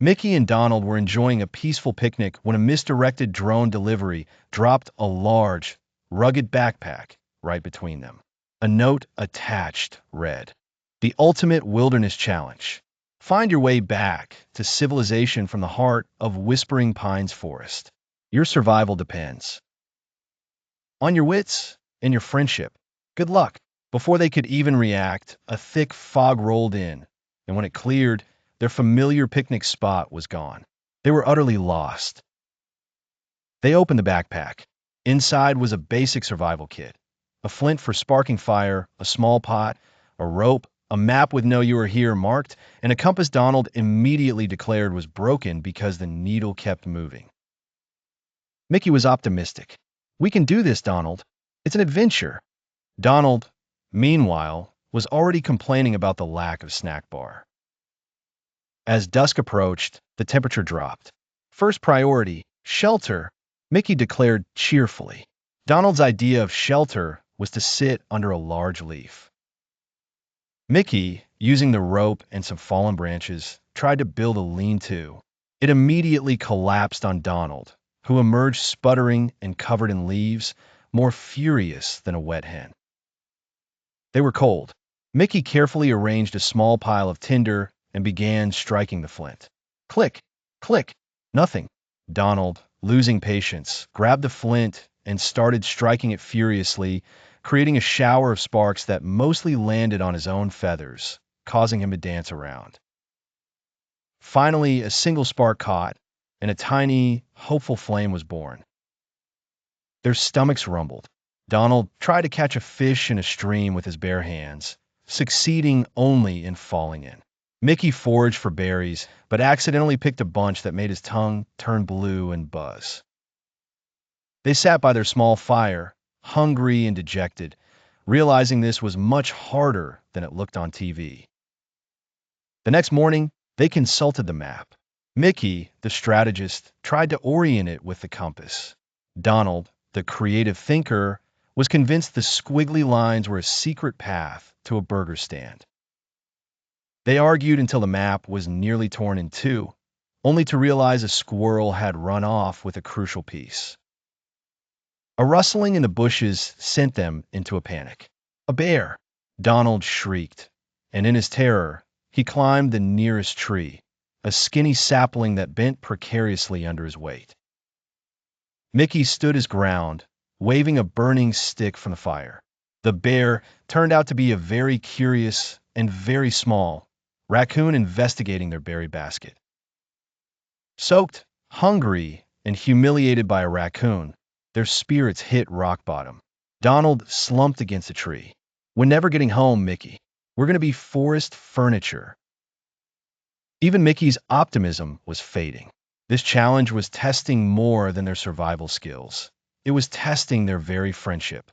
Mickey and Donald were enjoying a peaceful picnic when a misdirected drone delivery dropped a large, rugged backpack right between them. A note attached read, "The Ultimate Wilderness Challenge. Find your way back to civilization from the heart of Whispering Pines Forest. Your survival depends on your wits and your friendship. Good luck." Before they could even react, a thick fog rolled in, and when it cleared, their familiar picnic spot was gone. They were utterly lost. They opened the backpack. Inside was a basic survival kit: a flint for sparking fire, a small pot, a rope, a map with "No You Are Here" marked, and a compass Donald immediately declared was broken because the needle kept moving. Mickey was optimistic. "We can do this, Donald. It's an adventure." Donald, meanwhile, was already complaining about the lack of snack bar. As dusk approached, the temperature dropped. "First priority, shelter," Mickey declared cheerfully. Donald's idea of shelter was to sit under a large leaf. Mickey, using the rope and some fallen branches, tried to build a lean-to. It immediately collapsed on Donald, who emerged sputtering and covered in leaves, more furious than a wet hen. They were cold. Mickey carefully arranged a small pile of tinder and began striking the flint. Click, click, nothing. Donald, losing patience, grabbed the flint and started striking it furiously, creating a shower of sparks that mostly landed on his own feathers, causing him to dance around. Finally, a single spark caught, and a tiny, hopeful flame was born. Their stomachs rumbled. Donald tried to catch a fish in a stream with his bare hands, succeeding only in falling in. Mickey foraged for berries, but accidentally picked a bunch that made his tongue turn blue and buzz. They sat by their small fire, hungry and dejected, realizing this was much harder than it looked on TV. The next morning, they consulted the map. Mickey, the strategist, tried to orient it with the compass. Donald, the creative thinker, was convinced the squiggly lines were a secret path to a burger stand. They argued until the map was nearly torn in two, only to realize a squirrel had run off with a crucial piece. A rustling in the bushes sent them into a panic. "A bear!" Donald shrieked, and in his terror, he climbed the nearest tree, a skinny sapling that bent precariously under his weight. Mickey stood his ground, waving a burning stick from the fire. The bear turned out to be a very curious and very small raccoon investigating their berry basket. Soaked, hungry, and humiliated by a raccoon, their spirits hit rock bottom. Donald slumped against a tree. "We're never getting home, Mickey. We're going to be forest furniture." Even Mickey's optimism was fading. This challenge was testing more than their survival skills. It was testing their very friendship.